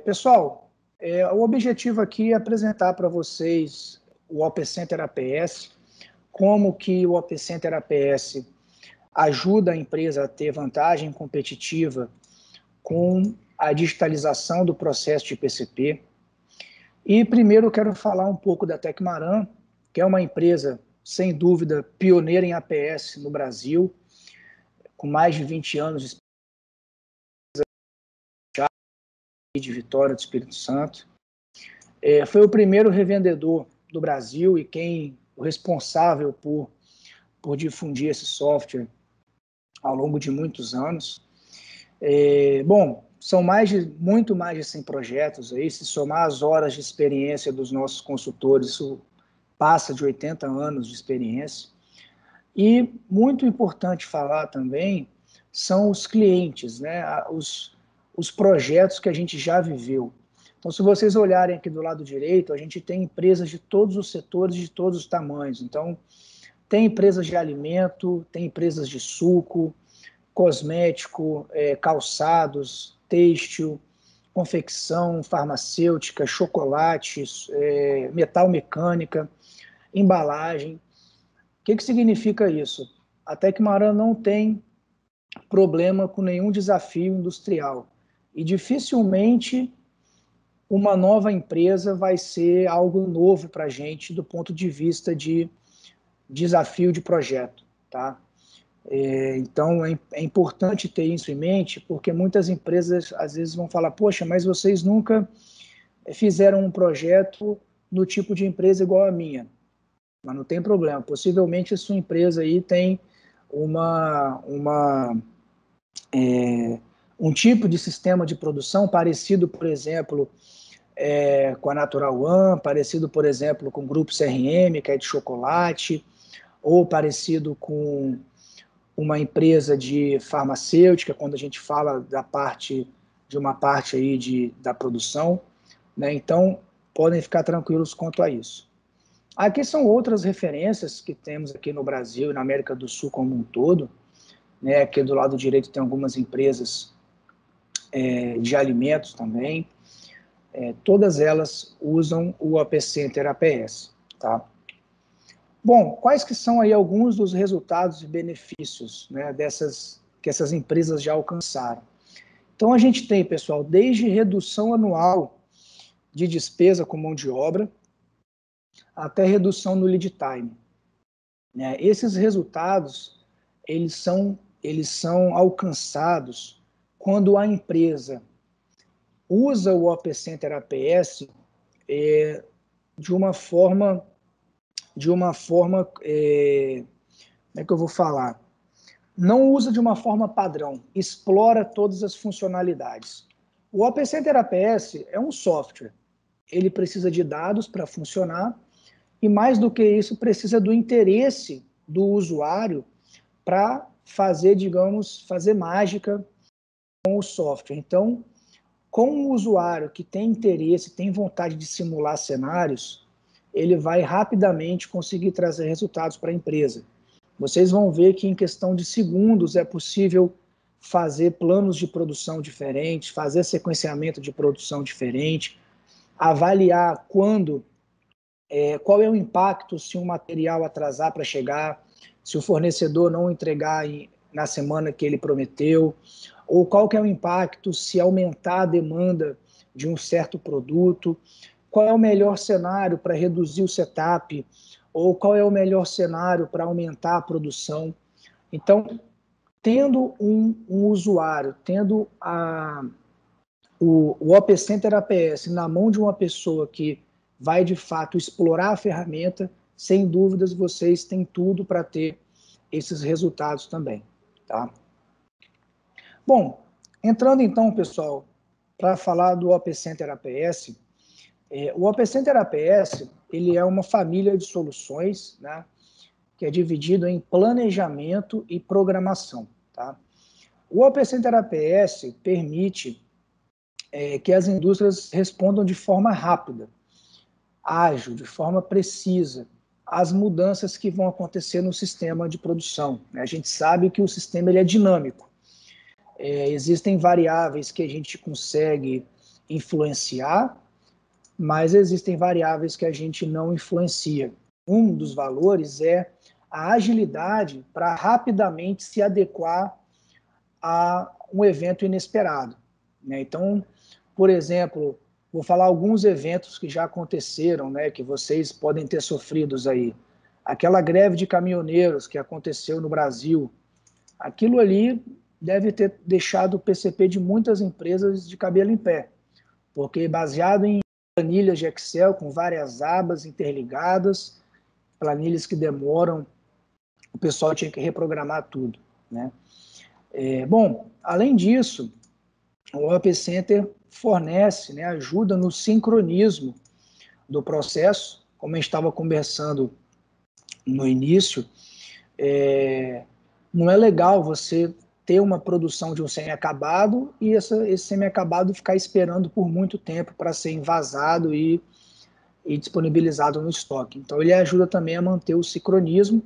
Pessoal, o objetivo aqui é apresentar para vocês o OP Center APS, como que o OP Center APS ajuda a empresa a ter vantagem competitiva com a digitalização do processo de PCP. E primeiro eu quero falar um pouco da Tecmaran, que é uma empresa, sem dúvida, pioneira em APS no Brasil, com mais de 20 anos de Vitória do Espírito Santo. Foi o primeiro revendedor do Brasil e o responsável por difundir esse software ao longo de muitos anos. São muito mais de 100 projetos aí, se somar as horas de experiência dos nossos consultores, isso passa de 80 anos de experiência. E muito importante falar também são os clientes, né? Os projetos que a gente já viveu. Então, se vocês olharem aqui do lado direito, a gente tem empresas de todos os setores, de todos os tamanhos. Então, tem empresas de alimento, tem empresas de suco, cosmético, calçados, têxtil, confecção, farmacêutica, chocolates, metal mecânica, embalagem. O que significa isso? A Tecmaran não tem problema com nenhum desafio industrial. E dificilmente uma nova empresa vai ser algo novo para a gente do ponto de vista de desafio de projeto, tá? Então é importante ter isso em mente, porque muitas empresas às vezes vão falar, poxa, mas vocês nunca fizeram um projeto no tipo de empresa igual a minha. Mas não tem problema, possivelmente a sua empresa aí tem um tipo de sistema de produção parecido, por exemplo, com a Natural One, parecido, por exemplo, com o Grupo CRM, que é de chocolate, ou parecido com uma empresa de farmacêutica, quando a gente fala de uma parte aí da produção, né? Então, podem ficar tranquilos quanto a isso. Aqui são outras referências que temos aqui no Brasil e na América do Sul como um todo, né? Aqui do lado direito tem algumas empresas de alimentos também, todas elas usam o OP Center APS, tá? Bom, quais que são aí alguns dos resultados e benefícios, né, que essas empresas já alcançaram? Então a gente tem, pessoal, desde redução anual de despesa com mão de obra, até redução no lead time, né? Esses resultados, eles são alcançados quando a empresa usa o OP Center APS de uma forma, como é que eu vou falar? Não usa de uma forma padrão, explora todas as funcionalidades. O OP Center APS é um software, ele precisa de dados para funcionar e mais do que isso, precisa do interesse do usuário para fazer, digamos, fazer mágica com o software. Então, com o usuário que tem interesse, tem vontade de simular cenários, ele vai rapidamente conseguir trazer resultados para a empresa. Vocês vão ver que em questão de segundos é possível fazer planos de produção diferentes, fazer sequenciamento de produção diferente, avaliar qual é o impacto se um material atrasar para chegar, se o fornecedor não entregar na semana que ele prometeu, ou qual que é o impacto se aumentar a demanda de um certo produto, qual é o melhor cenário para reduzir o setup, ou qual é o melhor cenário para aumentar a produção. Então, tendo um usuário, tendo o OP Center APS na mão de uma pessoa que vai, de fato, explorar a ferramenta, sem dúvidas, vocês têm tudo para ter esses resultados também, tá? Bom, entrando então, pessoal, para falar do OP Center APS, o OP Center APS, ele é uma família de soluções, né, que é dividido em planejamento e programação, tá? O OP Center APS permite que as indústrias respondam de forma rápida, ágil, de forma precisa, às mudanças que vão acontecer no sistema de produção. A gente sabe que o sistema ele é dinâmico. Existem variáveis que a gente consegue influenciar, mas existem variáveis que a gente não influencia. Um dos valores é a agilidade para rapidamente se adequar a um evento inesperado, né? Então, por exemplo, vou falar alguns eventos que já aconteceram, né, que vocês podem ter sofrido aí. Aquela greve de caminhoneiros que aconteceu no Brasil, aquilo ali deve ter deixado o PCP de muitas empresas de cabelo em pé, porque baseado em planilhas de Excel com várias abas interligadas, planilhas que demoram, o pessoal tinha que reprogramar tudo, né? Bom, além disso, o Op Center fornece, né, ajuda no sincronismo do processo, como a gente estava conversando no início. Não é legal você ter uma produção de um semi-acabado e esse semi-acabado ficar esperando por muito tempo para ser envasado e disponibilizado no estoque. Então, ele ajuda também a manter o sincronismo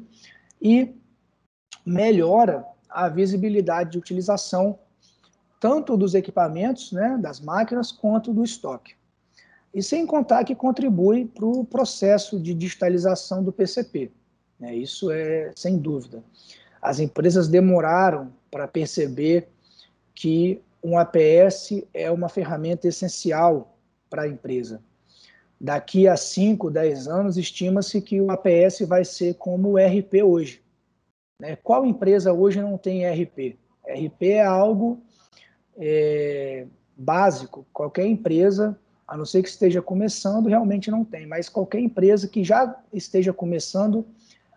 e melhora a visibilidade de utilização tanto dos equipamentos, né, das máquinas, quanto do estoque. E sem contar que contribui para o processo de digitalização do PCP. Né, isso é sem dúvida. As empresas demoraram para perceber que um APS é uma ferramenta essencial para a empresa. Daqui a 5, 10 anos, estima-se que o APS vai ser como o RP hoje. Né? Qual empresa hoje não tem RP? RP é algo básico. Qualquer empresa, a não ser que esteja começando, realmente não tem. Mas qualquer empresa que já esteja começando,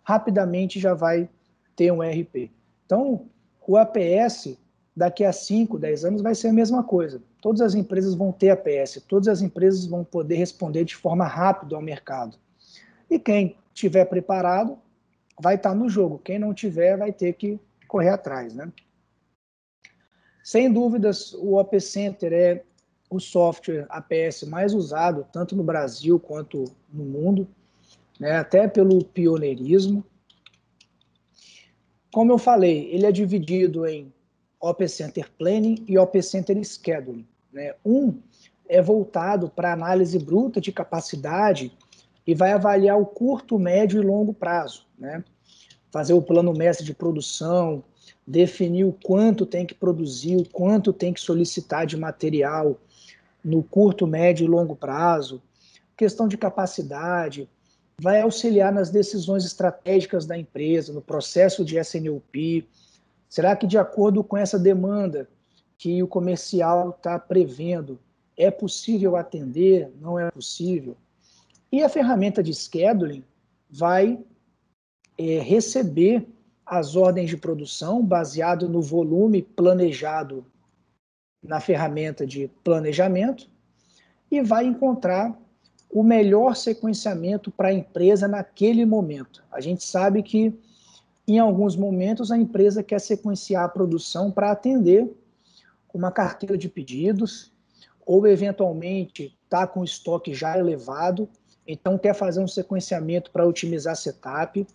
rapidamente já vai ter um RP. Então, o APS, daqui a 5, 10 anos, vai ser a mesma coisa. Todas as empresas vão ter APS, todas as empresas vão poder responder de forma rápida ao mercado. E quem estiver preparado vai estar no jogo. Quem não tiver vai ter que correr atrás, né? Sem dúvidas, o Op Center é o software APS mais usado, tanto no Brasil quanto no mundo, né? Até pelo pioneirismo. Como eu falei, ele é dividido em Op Center Planning e Op Center Scheduling. Né? Um é voltado para análise bruta de capacidade e vai avaliar o curto, médio e longo prazo, né? Fazer o plano mestre de produção, definir o quanto tem que produzir, o quanto tem que solicitar de material no curto, médio e longo prazo, questão de capacidade, vai auxiliar nas decisões estratégicas da empresa, no processo de SNOP. Será que, de acordo com essa demanda que o comercial está prevendo, é possível atender? Não é possível? E a ferramenta de scheduling vai receber as ordens de produção baseado no volume planejado na ferramenta de planejamento e vai encontrar o melhor sequenciamento para a empresa naquele momento. A gente sabe que, em alguns momentos, a empresa quer sequenciar a produção para atender uma carteira de pedidos ou, eventualmente, está com o estoque já elevado, então quer fazer um sequenciamento para otimizar setup.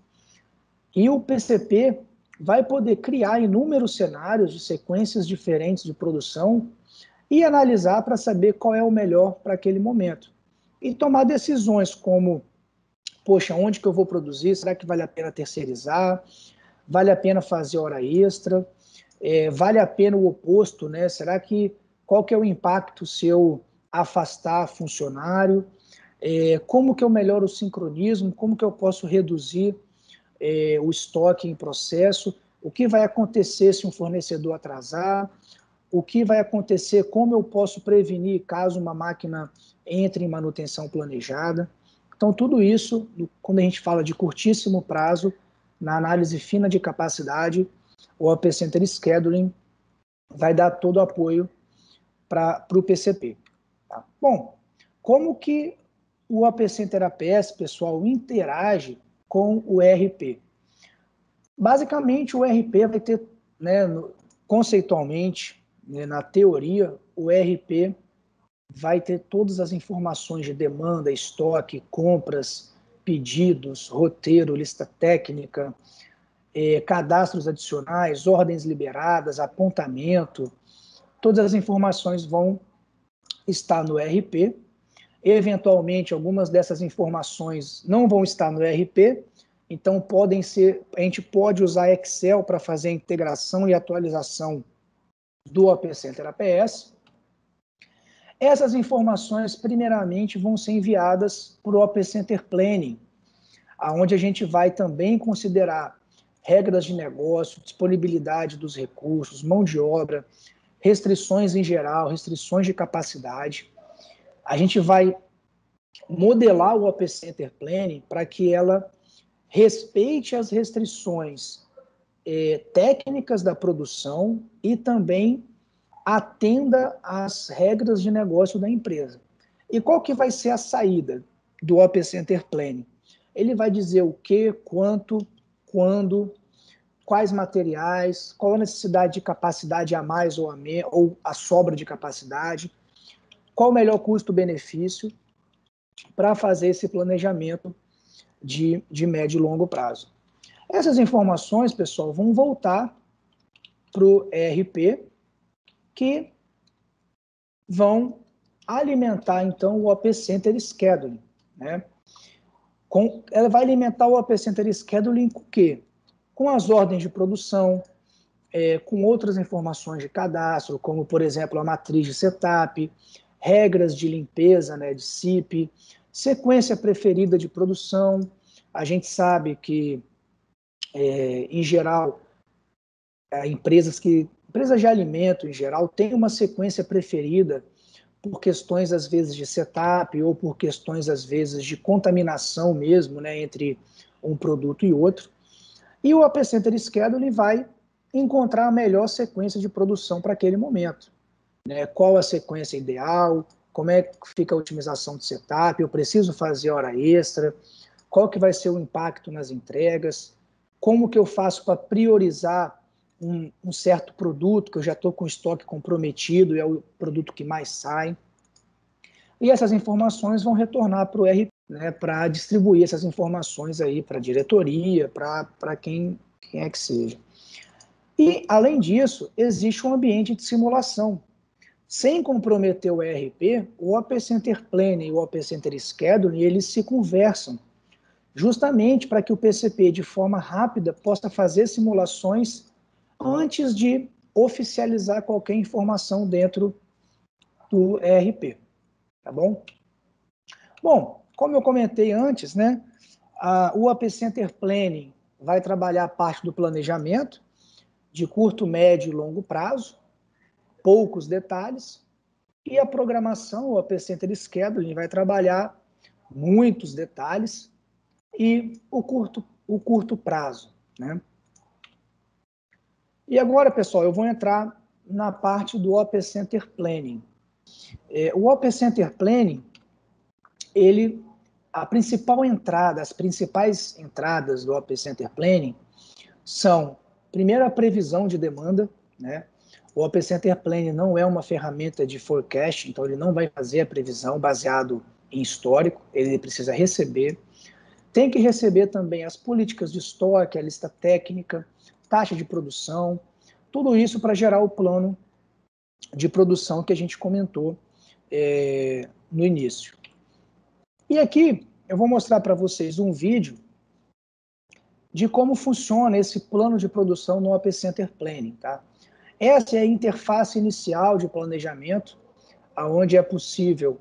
E o PCP vai poder criar inúmeros cenários de sequências diferentes de produção e analisar para saber qual é o melhor para aquele momento. E tomar decisões como, poxa, onde que eu vou produzir? Será que vale a pena terceirizar? Vale a pena fazer hora extra? Vale a pena o oposto, né? Será que, qual que é o impacto se eu afastar funcionário? Como que eu melhoro o sincronismo? Como que eu posso reduzir o estoque em processo? O que vai acontecer se um fornecedor atrasar? O que vai acontecer, como eu posso prevenir caso uma máquina entre em manutenção planejada. Então, tudo isso, quando a gente fala de curtíssimo prazo, na análise fina de capacidade, o Op Center Scheduling vai dar todo o apoio para o PCP. Tá? Bom, como que o Op Center APS, pessoal, interage com o ERP? Basicamente, o ERP vai ter, né, conceitualmente, na teoria, o ERP vai ter todas as informações de demanda, estoque, compras, pedidos, roteiro, lista técnica, cadastros adicionais, ordens liberadas, apontamento. Todas as informações vão está no ERP. Eventualmente, algumas dessas informações não vão estar no ERP, então a gente pode usar Excel para fazer a integração e atualização do OP Center APS. Essas informações, primeiramente, vão ser enviadas para o OP Center Planning, onde a gente vai também considerar regras de negócio, disponibilidade dos recursos, mão de obra, restrições em geral, restrições de capacidade. A gente vai modelar o OP Center Planning para que ela respeite as restrições técnicas da produção e também atenda às regras de negócio da empresa. E qual que vai ser a saída do OP Center Planning? Ele vai dizer o que, quanto, quando, quais materiais, qual a necessidade de capacidade a mais ou a menos, ou a sobra de capacidade, qual o melhor custo-benefício para fazer esse planejamento de médio e longo prazo. Essas informações, pessoal, vão voltar para o ERP, que vão alimentar, então, o OP Center Scheduling, né? Ela vai alimentar o OP Center Scheduling com o quê? Com as ordens de produção, com outras informações de cadastro, como, por exemplo, a matriz de setup, regras de limpeza, né, de SIP, sequência preferida de produção. A gente sabe que, em geral, empresas de alimento, em geral, têm uma sequência preferida por questões, às vezes, de setup ou por questões, às vezes, de contaminação mesmo, né, entre um produto e outro. E o OP Center Scheduling vai encontrar a melhor sequência de produção para aquele momento, né? Qual a sequência ideal, como é que fica a otimização de setup, eu preciso fazer hora extra, qual que vai ser o impacto nas entregas, como que eu faço para priorizar um certo produto que eu já estou com o estoque comprometido e é o produto que mais sai. E essas informações vão retornar para o RP, né, para distribuir essas informações aí para a diretoria, para quem é que seja. E, além disso, existe um ambiente de simulação. Sem comprometer o ERP, o OP Center Planning e o OP Center Scheduling, eles se conversam, justamente para que o PCP, de forma rápida, possa fazer simulações antes de oficializar qualquer informação dentro do ERP, tá bom? Bom, como eu comentei antes, né, o OP Center Planning vai trabalhar a parte do planejamento de curto, médio e longo prazo, poucos detalhes, e a programação, o OP Center Scheduling, vai trabalhar muitos detalhes e o curto prazo, né? E agora, pessoal, eu vou entrar na parte do OP Center Planning. O OP Center Planning, as principais entradas do OP Center Planning são, primeiro, a previsão de demanda, né? O OP Center Planning não é uma ferramenta de forecast, então ele não vai fazer a previsão baseado em histórico, ele precisa receber. Tem que receber também as políticas de estoque, a lista técnica, taxa de produção, tudo isso para gerar o plano de produção que a gente comentou no início. E aqui eu vou mostrar para vocês um vídeo de como funciona esse plano de produção no OP Center Planning, tá? Essa é a interface inicial de planejamento, onde é possível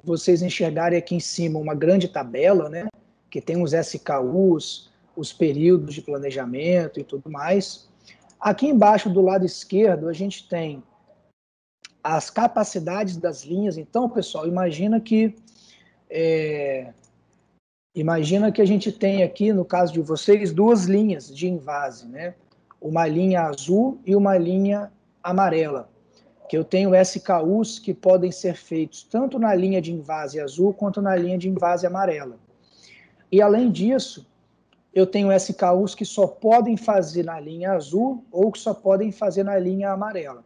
vocês enxergarem aqui em cima uma grande tabela, né, que tem os SKUs, os períodos de planejamento e tudo mais. Aqui embaixo, do lado esquerdo, a gente tem as capacidades das linhas. Então, pessoal, imagina que a gente tem aqui, no caso de vocês, duas linhas de invase, né? Uma linha azul e uma linha amarela, que eu tenho SKUs que podem ser feitos tanto na linha de invase azul quanto na linha de invase amarela. E, além disso, eu tenho SKUs que só podem fazer na linha azul ou que só podem fazer na linha amarela.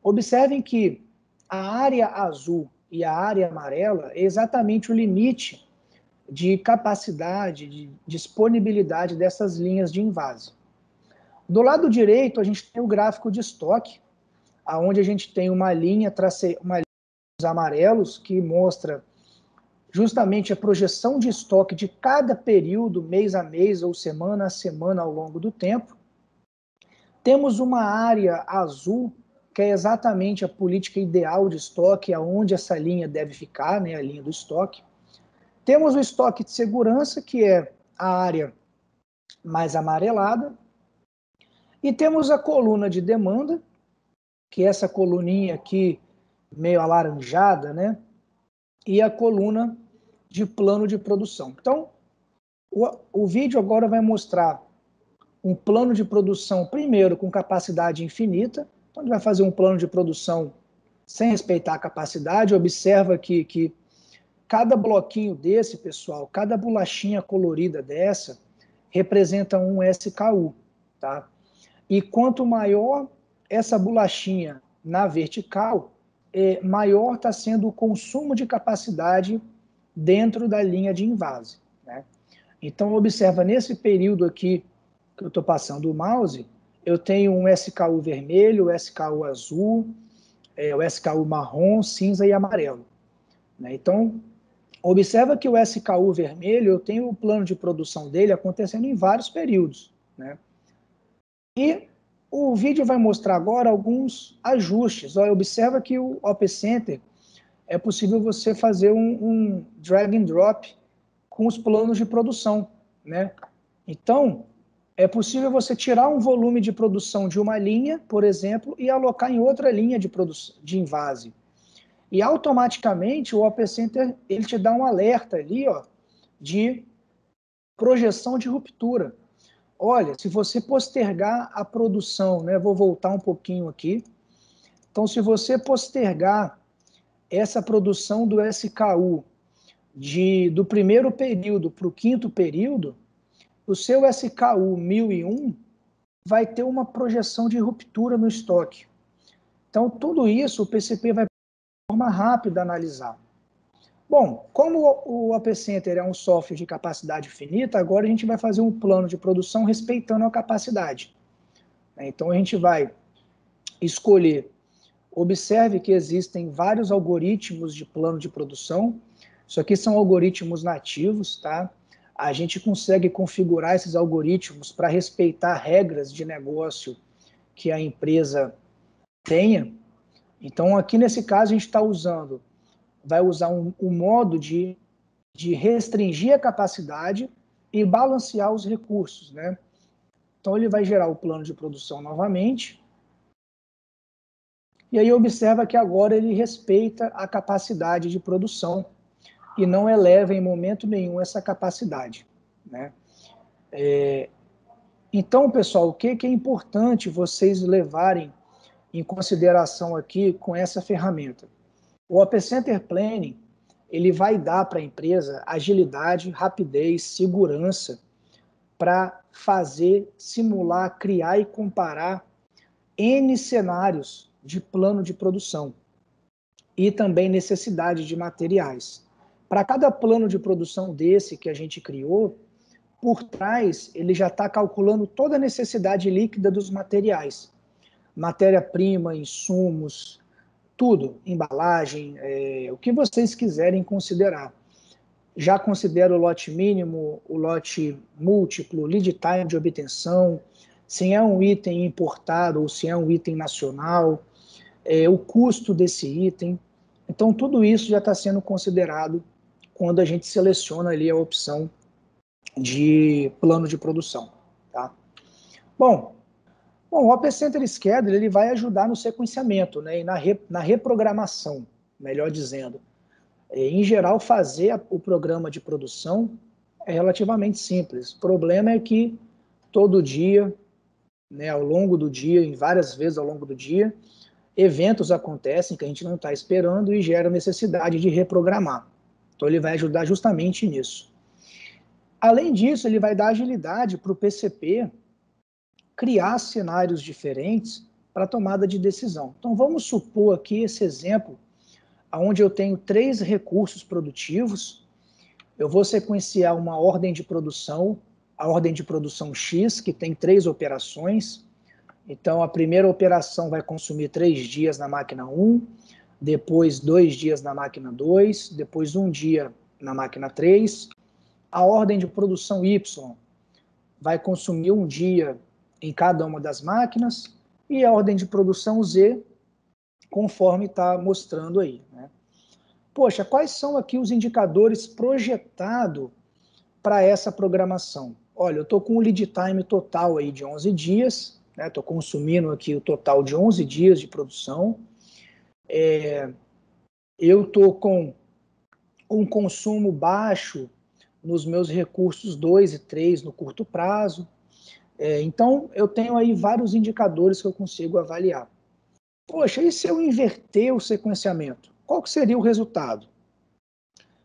Observem que a área azul e a área amarela é exatamente o limite de capacidade, de disponibilidade dessas linhas de invase. Do lado direito, a gente tem o gráfico de estoque, onde a gente tem uma linha amarelos, que mostra justamente a projeção de estoque de cada período, mês a mês ou semana a semana ao longo do tempo. Temos uma área azul, que é exatamente a política ideal de estoque, aonde essa linha deve ficar, né, a linha do estoque. Temos o estoque de segurança, que é a área mais amarelada. E temos a coluna de demanda, que é essa coluninha aqui, meio alaranjada, né? E a coluna de plano de produção. Então, o vídeo agora vai mostrar um plano de produção, primeiro, com capacidade infinita. Então, a gente vai fazer um plano de produção sem respeitar a capacidade. Observa que cada bloquinho desse, pessoal, cada bolachinha colorida dessa, representa um SKU, tá? E quanto maior essa bolachinha na vertical, maior está sendo o consumo de capacidade dentro da linha de invase, né? Então, observa, nesse período aqui que eu estou passando o mouse, eu tenho um SKU vermelho, SKU azul, o SKU marrom, cinza e amarelo, né? Então, observa que o SKU vermelho, eu tenho o plano de produção dele acontecendo em vários períodos, né? E o vídeo vai mostrar agora alguns ajustes. Olha, observa que o Op Center é possível você fazer um drag and drop com os planos de produção, né? Então, é possível você tirar um volume de produção de uma linha, por exemplo, e alocar em outra linha de produção de invase. E automaticamente o Op Center ele te dá um alerta ali, ó, de projeção de ruptura. Olha, se você postergar a produção, né, vou voltar um pouquinho aqui. Então, se você postergar essa produção do SKU do primeiro período para o quinto período, o seu SKU 1001 vai ter uma projeção de ruptura no estoque. Então, tudo isso o PCP vai de forma rápida analisar. Bom, como o Op Center é um software de capacidade finita, agora a gente vai fazer um plano de produção respeitando a capacidade. Então a gente vai escolher, observe que existem vários algoritmos de plano de produção, isso aqui são algoritmos nativos, tá? A gente consegue configurar esses algoritmos para respeitar regras de negócio que a empresa tenha. Então aqui nesse caso a gente vai usar um modo de restringir a capacidade e balancear os recursos, né? Então ele vai gerar o plano de produção novamente. E aí observa que agora ele respeita a capacidade de produção e não eleva em momento nenhum essa capacidade, né? Então, pessoal, o que é importante vocês levarem em consideração aqui com essa ferramenta? O Op Center Planning, ele vai dar para a empresa agilidade, rapidez, segurança para fazer, simular, criar e comparar N cenários de plano de produção e também necessidade de materiais. Para cada plano de produção desse que a gente criou, por trás ele já está calculando toda a necessidade líquida dos materiais. Matéria-prima, insumos, tudo, embalagem, o que vocês quiserem considerar. Já considera o lote mínimo, o lote múltiplo, lead time de obtenção, se é um item importado ou se é um item nacional, o custo desse item. Então, tudo isso já está sendo considerado quando a gente seleciona ali a opção de plano de produção, tá? Bom, o Op Center Scheduler ele vai ajudar no sequenciamento, né, e na reprogramação, melhor dizendo. Em geral, fazer o programa de produção é relativamente simples. O problema é que todo dia, né, ao longo do dia, em várias vezes ao longo do dia, eventos acontecem que a gente não está esperando e gera necessidade de reprogramar. Então ele vai ajudar justamente nisso. Além disso, ele vai dar agilidade para o PCP criar cenários diferentes para tomada de decisão. Então vamos supor aqui esse exemplo, onde eu tenho 3 recursos produtivos, eu vou sequenciar uma ordem de produção, a ordem de produção X, que tem 3 operações. Então, a primeira operação vai consumir 3 dias na máquina 1, depois 2 dias na máquina 2, depois 1 dia na máquina 3. A ordem de produção Y vai consumir 1 dia em cada uma das máquinas, e a ordem de produção Z, conforme está mostrando aí, né? Poxa, quais são aqui os indicadores projetados para essa programação? Olha, eu estou com um lead time total aí de 11 dias, né? Estou consumindo aqui o total de 11 dias de produção. Eu estou com um consumo baixo nos meus recursos 2 e 3 no curto prazo. Então, eu tenho aí vários indicadores que eu consigo avaliar. Poxa, e se eu inverter o sequenciamento? Qual que seria o resultado?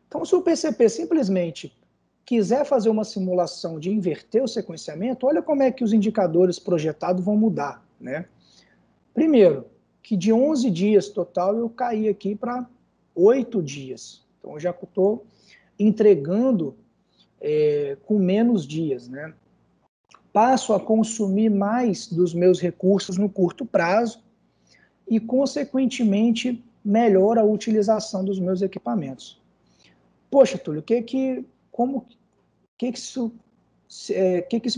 Então, se o PCP simplesmente quiser fazer uma simulação de inverter o sequenciamento, olha como é que os indicadores projetados vão mudar, né? Primeiro, que de 11 dias total eu caí aqui para 8 dias. Então, eu já estou entregando com menos dias, né? Passo a consumir mais dos meus recursos no curto prazo e, consequentemente, melhora a utilização dos meus equipamentos. Poxa, Túlio, o que isso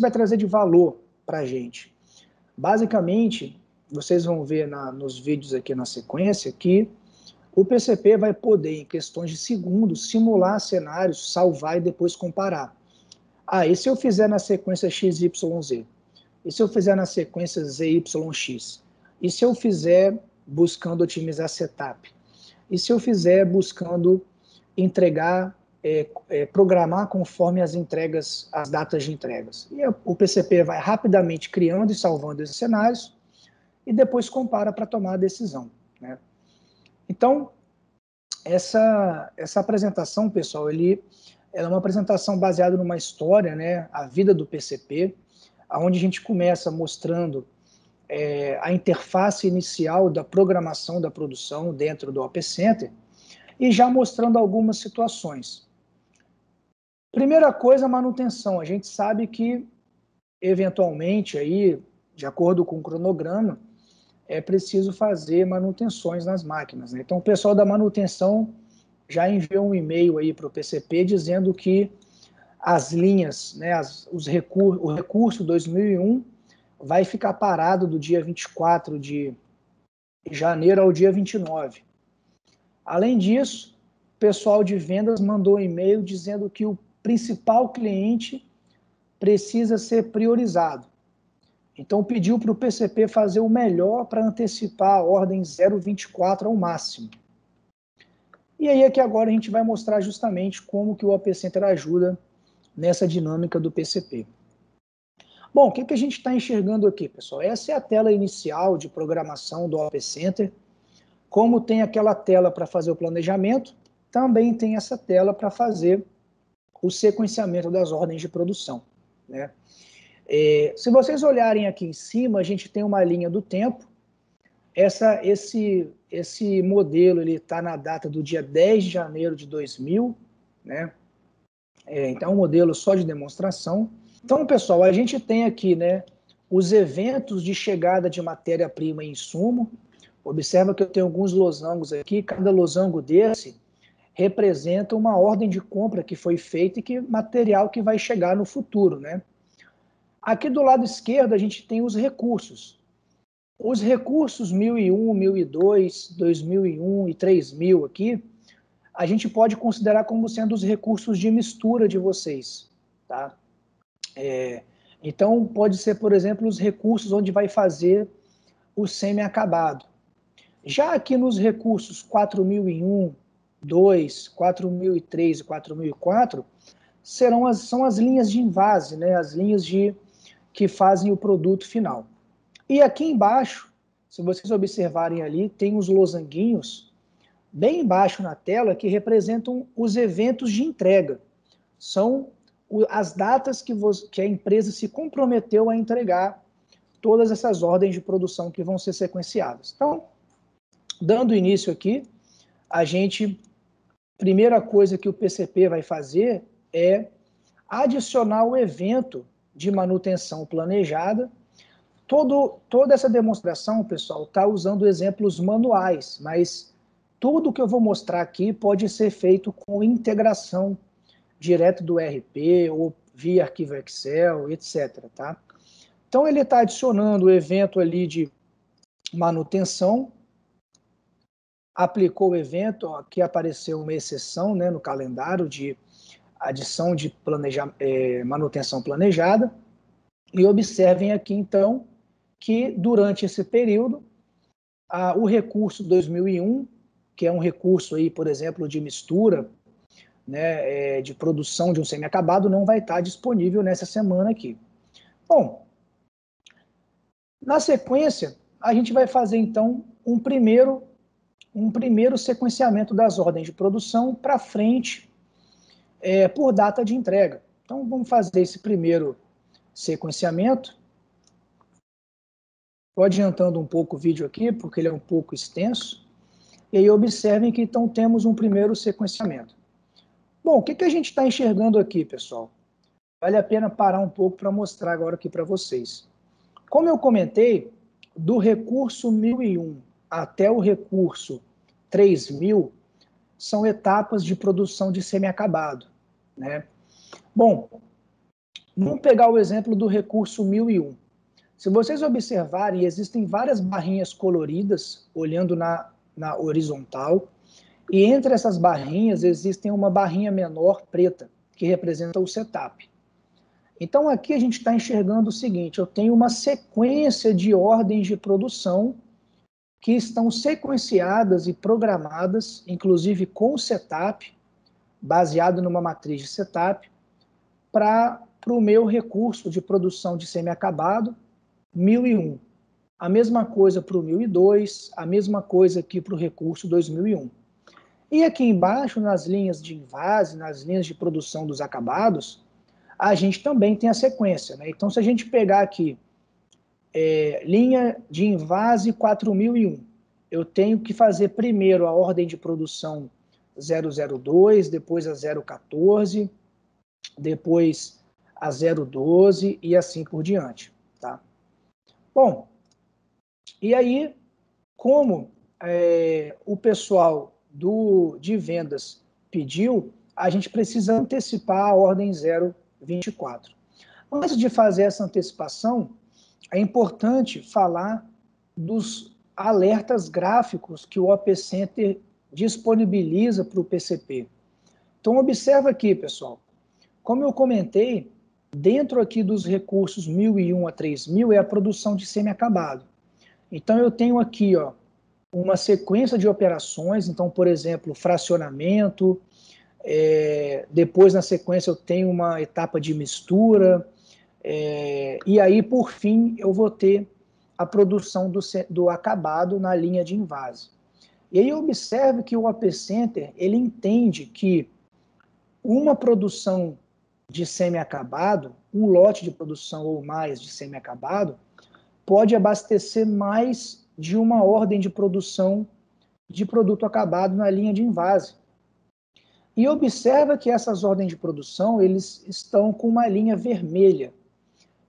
vai trazer de valor para a gente? Basicamente, vocês vão ver nos vídeos aqui na sequência que o PCP vai poder, em questões de segundos, simular cenários, salvar e depois comparar. Ah, e se eu fizer na sequência XYZ? E se eu fizer na sequência ZYX? E se eu fizer buscando otimizar setup? E se eu fizer buscando entregar, programar conforme as entregas, as datas de entregas? E o PCP vai rapidamente criando e salvando esses cenários e depois compara para tomar a decisão, né? Então, essa apresentação, pessoal, ela é uma apresentação baseada numa história, né, a vida do PCP, onde a gente começa mostrando a interface inicial da programação da produção dentro do OP Center e já mostrando algumas situações. Primeira coisa, a manutenção. A gente sabe que, eventualmente, aí, de acordo com o cronograma, é preciso fazer manutenções nas máquinas, né? Então, o pessoal da manutenção já enviou um e-mail aí para o PCP dizendo que as linhas, né, o recurso 2001 vai ficar parado do dia 24 de janeiro ao dia 29. Além disso, o pessoal de vendas mandou um e-mail dizendo que o principal cliente precisa ser priorizado. Então, pediu para o PCP fazer o melhor para antecipar a ordem 024 ao máximo. E aí é que agora a gente vai mostrar justamente como que o OP Center ajuda nessa dinâmica do PCP. Bom, o que a gente está enxergando aqui, pessoal? Essa é a tela inicial de programação do OP Center. Como tem aquela tela para fazer o planejamento, também tem essa tela para fazer o sequenciamento das ordens de produção, né? Se vocês olharem aqui em cima, a gente tem uma linha do tempo. Esse modelo está na data do dia 10 de janeiro de 2000, né? Então, é um modelo só de demonstração. Então, pessoal, a gente tem aqui, né, os eventos de chegada de matéria-prima e insumo. Observa que eu tenho alguns losangos aqui, cada losango desse representa uma ordem de compra que foi feita e que material que vai chegar no futuro, né? Aqui do lado esquerdo a gente tem os recursos. Os recursos 1001, 1002, 2001 e 3000 aqui, a gente pode considerar como sendo os recursos de mistura de vocês, tá? Então, pode ser, por exemplo, os recursos onde vai fazer o semi-acabado. Já aqui nos recursos 4001, 2, 4003 e 4004, são as linhas de invase, né? As linhas que fazem o produto final. E aqui embaixo, se vocês observarem ali, tem os losanguinhos bem embaixo na tela que representam os eventos de entrega. São as datas que a empresa se comprometeu a entregar todas essas ordens de produção que vão ser sequenciadas. Então, dando início aqui, primeira coisa que o PCP vai fazer é adicionar o evento de manutenção planejada. Toda essa demonstração, pessoal, está usando exemplos manuais, mas tudo que eu vou mostrar aqui pode ser feito com integração direto do ERP ou via arquivo Excel, etc. Tá? Então, ele está adicionando o evento ali de manutenção, aplicou o evento, ó, aqui apareceu uma exceção, né, no calendário de adição de manutenção planejada, e observem aqui, então, que durante esse período, o recurso 2001, que é um recurso, aí, por exemplo, de mistura, né, de produção de um semi-acabado, não vai estar disponível nessa semana aqui. Bom, na sequência, a gente vai fazer, então, um primeiro sequenciamento das ordens de produção para frente, por data de entrega. Então, vamos fazer esse primeiro sequenciamento. Estou adiantando um pouco o vídeo aqui, porque ele é um pouco extenso. E aí observem que então temos um primeiro sequenciamento. Bom, o que a gente está enxergando aqui, pessoal? Vale a pena parar um pouco para mostrar agora aqui para vocês. Como eu comentei, do recurso 1001 até o recurso 3000, são etapas de produção de semi-acabado, né? Bom, vamos pegar o exemplo do recurso 1001. Se vocês observarem, existem várias barrinhas coloridas, olhando na horizontal, e entre essas barrinhas existem uma barrinha menor preta, que representa o setup. Então aqui a gente está enxergando o seguinte, eu tenho uma sequência de ordens de produção que estão sequenciadas e programadas, inclusive com setup, baseado numa matriz de setup, para o meu recurso de produção de semi-acabado, 1001. A mesma coisa para o 1002, a mesma coisa aqui para o recurso 2001. E aqui embaixo, nas linhas de invase, nas linhas de produção dos acabados, a gente também tem a sequência, né? Então, se a gente pegar aqui, linha de invase 4001, eu tenho que fazer primeiro a ordem de produção 002, depois a 014, depois a 012 e assim por diante, tá? Bom, e aí, como o pessoal de vendas pediu, a gente precisa antecipar a ordem 024. Antes de fazer essa antecipação, é importante falar dos alertas gráficos que o OP Center disponibiliza para o PCP. Então, observa aqui, pessoal. Como eu comentei, dentro aqui dos recursos 1001 a 3000 é a produção de semi-acabado. Então, eu tenho aqui, ó, uma sequência de operações, então, por exemplo, fracionamento, depois na sequência eu tenho uma etapa de mistura, e aí, por fim, eu vou ter a produção do acabado na linha de invase. E aí observe que o OP Center, ele entende que uma produção de semi-acabado, um lote de produção ou mais de semi-acabado, pode abastecer mais de uma ordem de produção de produto acabado na linha de invase. E observa que essas ordens de produção, eles estão com uma linha vermelha.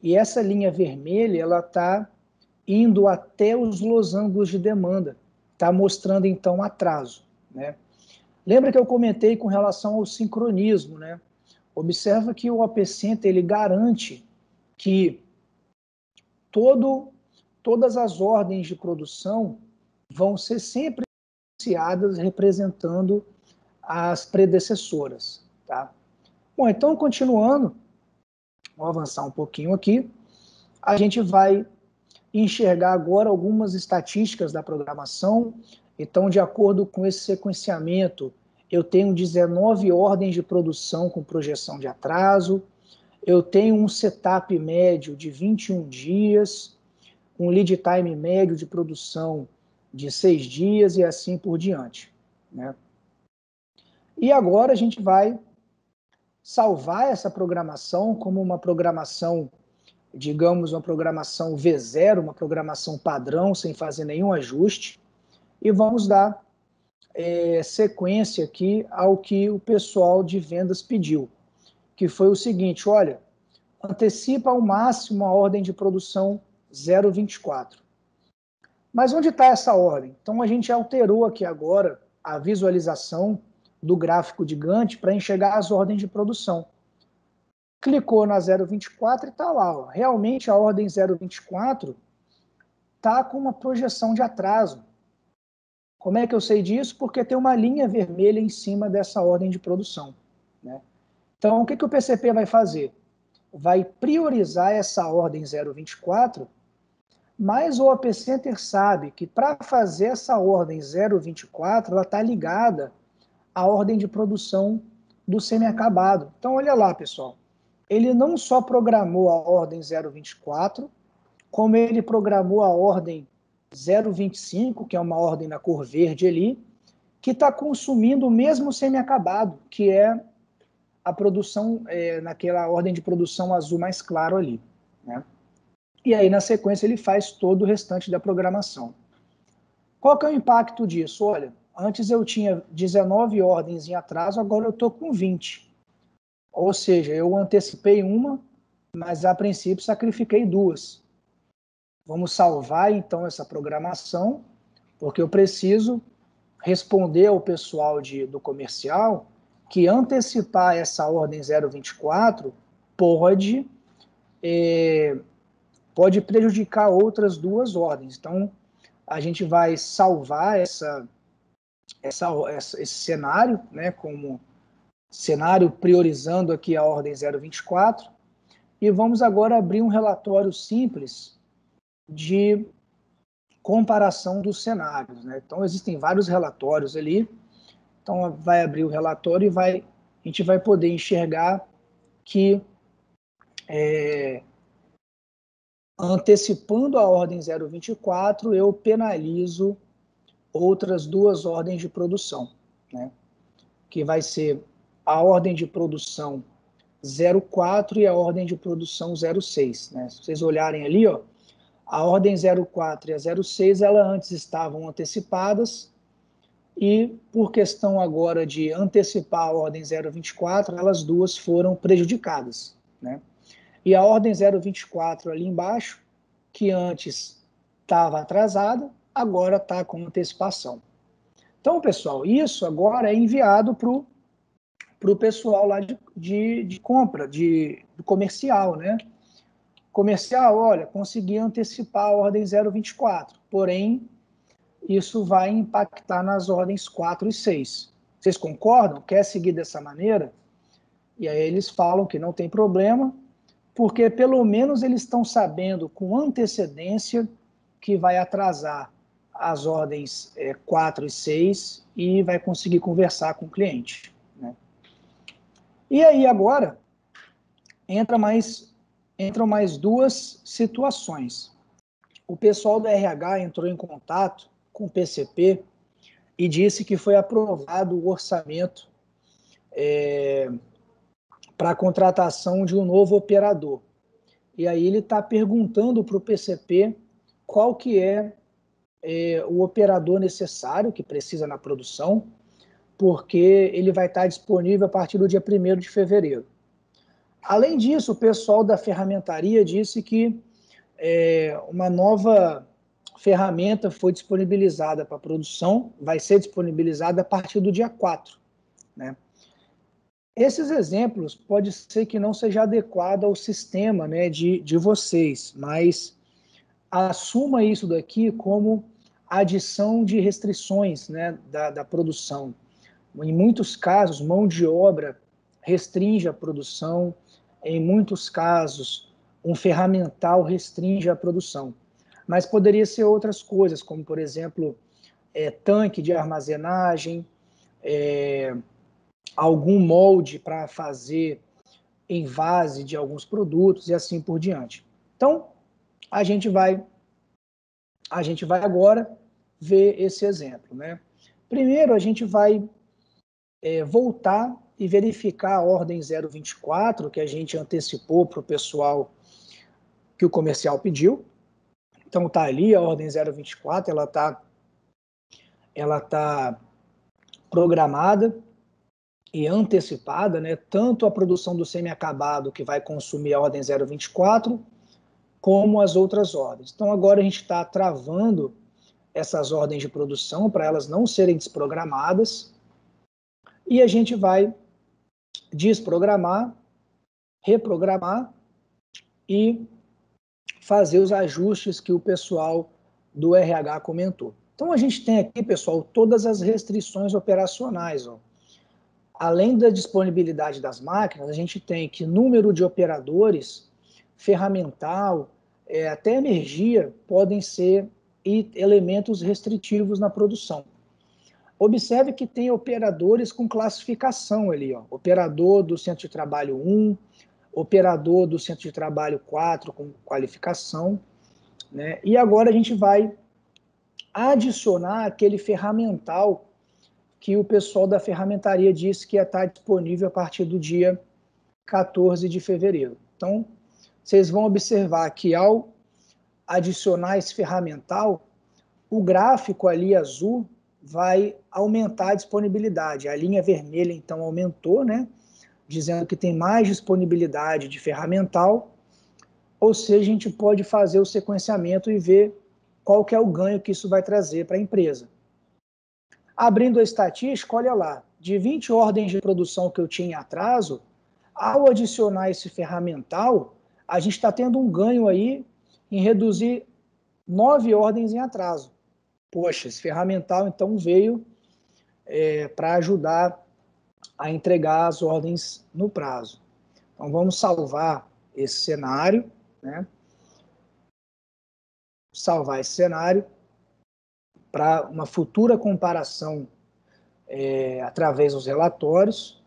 E essa linha vermelha, ela está indo até os losangos de demanda. Está mostrando, então, atraso, né? Lembra que eu comentei com relação ao sincronismo, né? Observa que o OP Center, ele garante que todas as ordens de produção vão ser sempre iniciadas representando as predecessoras, tá? Bom, então, continuando, vou avançar um pouquinho aqui, a gente vai enxergar agora algumas estatísticas da programação. Então, de acordo com esse sequenciamento, eu tenho 19 ordens de produção com projeção de atraso, eu tenho um setup médio de 21 dias, um lead time médio de produção de 6 dias e assim por diante, né? E agora a gente vai salvar essa programação como uma programação, digamos, uma programação V0, uma programação padrão, sem fazer nenhum ajuste, e vamos dar sequência aqui ao que o pessoal de vendas pediu, que foi o seguinte, olha, antecipa ao máximo a ordem de produção 024. Mas onde está essa ordem? Então a gente alterou aqui agora a visualização do gráfico de Gantt para enxergar as ordens de produção. Clicou na 0,24 e está lá. Ó. Realmente a ordem 0,24 está com uma projeção de atraso. Como é que eu sei disso? Porque tem uma linha vermelha em cima dessa ordem de produção. Né? Então, o que o PCP vai fazer? Vai priorizar essa ordem 0,24, mas o OP Center sabe que para fazer essa ordem 0,24, ela está ligada à ordem de produção do semi-acabado. Então, olha lá, pessoal. Ele não só programou a ordem 0,24, como ele programou a ordem 0,25, que é uma ordem na cor verde ali, que está consumindo o mesmo semi-acabado, que é a produção, naquela ordem de produção azul mais claro ali. Né? E aí, na sequência, ele faz todo o restante da programação. Qual que é o impacto disso? Olha, antes eu tinha 19 ordens em atraso, agora eu estou com 20. Ou seja, eu antecipei uma, mas a princípio sacrifiquei duas. Vamos salvar então essa programação, porque eu preciso responder ao pessoal do comercial que antecipar essa ordem 024 pode prejudicar outras duas ordens. Então, a gente vai salvar esse cenário, né, como cenário priorizando aqui a ordem 024, e vamos agora abrir um relatório simples de comparação dos cenários. Né? Então, existem vários relatórios ali, então vai abrir o relatório e a gente vai poder enxergar que antecipando a ordem 024, eu penalizo outras duas ordens de produção, né? Que vai ser a ordem de produção 04 e a ordem de produção 06. Né? Se vocês olharem ali, ó, a ordem 04 e a 06, elas antes estavam antecipadas e, por questão agora de antecipar a ordem 024, elas duas foram prejudicadas. Né? E a ordem 024 ali embaixo, que antes estava atrasada, agora está com antecipação. Então, pessoal, isso agora é enviado para o pessoal lá de compra, do comercial, né? Comercial, olha, consegui antecipar a ordem 024, porém, isso vai impactar nas ordens 4 e 6. Vocês concordam? Quer seguir dessa maneira? E aí eles falam que não tem problema, porque pelo menos eles estão sabendo com antecedência que vai atrasar as ordens 4 e 6 e vai conseguir conversar com o cliente. Né? E aí agora entram mais duas situações. O pessoal do RH entrou em contato com o PCP e disse que foi aprovado o orçamento para a contratação de um novo operador. E aí ele está perguntando para o PCP qual que é o operador necessário que precisa na produção, porque ele vai estar disponível a partir do dia 1º de fevereiro. Além disso, o pessoal da ferramentaria disse que uma nova ferramenta foi disponibilizada para a produção, vai ser disponibilizada a partir do dia 4. Né? Esses exemplos pode ser que não seja adequado ao sistema, né, de vocês, mas assuma isso daqui como adição de restrições, né, da produção. Em muitos casos, mão de obra restringe a produção, em muitos casos, um ferramental restringe a produção. Mas poderia ser outras coisas, como, por exemplo, tanque de armazenagem, algum molde para fazer envase de alguns produtos e assim por diante. Então, a gente vai agora ver esse exemplo. Né? Primeiro, a gente vai voltar e verificar a ordem 024, que a gente antecipou para o pessoal que o comercial pediu. Então, está ali a ordem 024, ela tá programada e antecipada, né? Tanto a produção do semi-acabado, que vai consumir a ordem 024, como as outras ordens. Então, agora a gente está travando essas ordens de produção para elas não serem desprogramadas, e a gente vai desprogramar, reprogramar e fazer os ajustes que o pessoal do RH comentou. Então a gente tem aqui, pessoal, todas as restrições operacionais. Ó. Além da disponibilidade das máquinas, a gente tem que número de operadores, ferramental, até energia podem ser elementos restritivos na produção. Observe que tem operadores com classificação ali, ó. Operador do centro de trabalho 1, operador do centro de trabalho 4 com qualificação, né? E agora a gente vai adicionar aquele ferramental que o pessoal da ferramentaria disse que ia estar disponível a partir do dia 14 de fevereiro. Então, vocês vão observar que ao adicionar esse ferramental, o gráfico ali azul vai aumentar a disponibilidade. A linha vermelha, então, aumentou, né? Dizendo que tem mais disponibilidade de ferramental, ou seja, a gente pode fazer o sequenciamento e ver qual que é o ganho que isso vai trazer para a empresa. Abrindo a estatística, olha lá, de 20 ordens de produção que eu tinha em atraso, ao adicionar esse ferramental, a gente está tendo um ganho aí em reduzir 9 ordens em atraso. Poxa, esse ferramental então veio para ajudar a entregar as ordens no prazo. Então vamos salvar esse cenário, né? Salvar esse cenário para uma futura comparação através dos relatórios